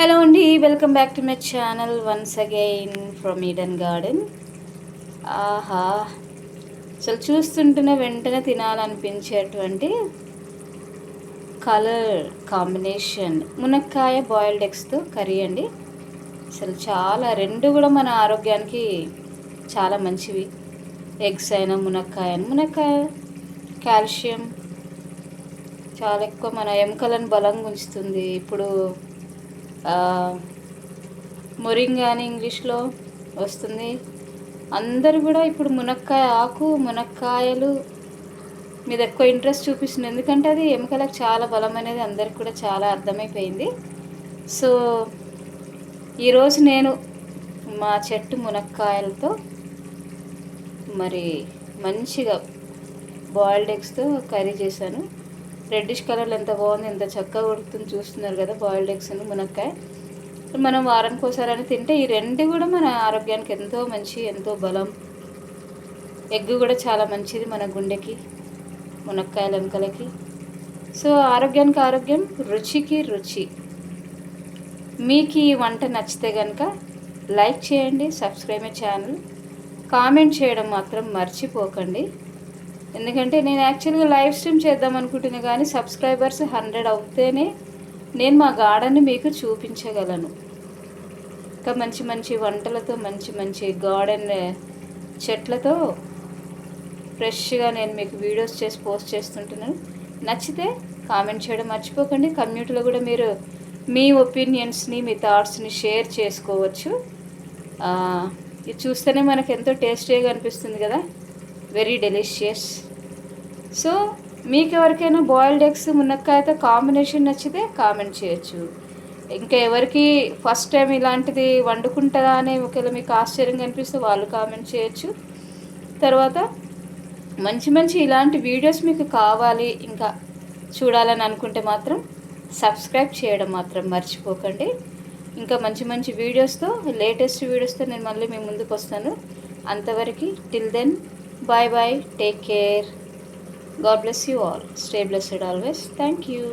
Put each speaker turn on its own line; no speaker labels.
Hello అండి, welcome back to my channel once again from Eden garden. ఆహా, అసలు చూస్తుంటేనే వెంటనే తినాలనిపించేటువంటి కలర్ కాంబినేషన్ మునక్కాయ బాయిల్డ్ ఎగ్స్తో కర్రీ అండి. అసలు చాలా రెండు కూడా మన ఆరోగ్యానికి చాలా మంచివి. ఎగ్స్ అయినా మునక్కాయ కాల్షియం చాలా ఎక్కువ, మన ఎముకలను బలంగా ఉంచుతుంది. ఇప్పుడు మొరింగా అని ఇంగ్లీష్లో వస్తుంది. అందరూ కూడా ఇప్పుడు మునక్కాయ ఆకు మునక్కాయలు మీద ఎక్కువ ఇంట్రెస్ట్ చూపిస్తుంది. ఎందుకంటే అది ఎముకలకు చాలా బలం అనేది అందరికి కూడా చాలా అర్థమైపోయింది. సో ఈరోజు నేను మా చెట్టు మునక్కాయలతో మరి మంచిగా బాయిల్డ్ ఎగ్స్తో కర్రీ చేశాను. రెడ్డిష్ కలర్లో ఎంత బాగుంది, ఎంత చక్కగా ఉడుకుతుంది చూస్తున్నారు కదా. బాయిల్డ్ ఎగ్స్ మునక్కాయ మనం వారానికి ఒకసారి అని తింటే ఈ రెండు కూడా మన ఆరోగ్యానికి ఎంతో మంచి, ఎంతో బలం. ఎగ్ కూడా చాలా మంచిది మన గుండెకి, మునక్కాయల ఎముకలకి. సో ఆరోగ్యానికి ఆరోగ్యం, రుచికి రుచి. మీకు ఈ వంట నచ్చితే కనుక లైక్ చేయండి, సబ్స్క్రైబ్ మై ఛానల్, కామెంట్ చేయడం మాత్రం మర్చిపోకండి. ఎందుకంటే నేను యాక్చువల్గా లైవ్ స్ట్రీమ్ చేద్దాం అనుకుంటున్నాను, కానీ సబ్స్క్రైబర్స్ 100 అవుతేనే నేను మా గార్డెన్ని మీకు చూపించగలను. ఇంకా మంచి మంచి వంటలతో, మంచి మంచి గార్డెన్ చెట్లతో ఫ్రెష్గా నేను మీకు వీడియోస్ చేసి పోస్ట్ చేస్తుంటున్నాను. నచ్చితే కామెంట్ చేయడం మర్చిపోకండి. కమ్యూనిటీలో కూడా మీరు మీ ఒపీనియన్స్ని, మీ థాట్స్ని షేర్ చేసుకోవచ్చు. ఇది చూస్తేనే మనకు ఎంతో టేస్టీగా అనిపిస్తుంది కదా, వెరీ డెలిషియస్. సో మీకు ఎవరికైనా బాయిల్డ్ ఎగ్స్ మునక్కాయతో కాంబినేషన్ నచ్చితే కామెంట్ చేయొచ్చు. ఇంకా ఎవరికి ఫస్ట్ టైం ఇలాంటిది వండుకుంటుందా అని ఒకవేళ మీకు ఆశ్చర్యంగా అనిపిస్తే వాళ్ళు కామెంట్ చేయొచ్చు. తర్వాత మంచి మంచి ఇలాంటి వీడియోస్ మీకు కావాలి, ఇంకా చూడాలని అనుకుంటే మాత్రం సబ్స్క్రైబ్ చేయడం మాత్రం మర్చిపోకండి. ఇంకా మంచి మంచి వీడియోస్తో, లేటెస్ట్ వీడియోస్తో నేను మళ్ళీ మీ ముందుకు వస్తాను. అంతవరకు till then, bye bye, take care, God bless you all, stay blessed always, thank you.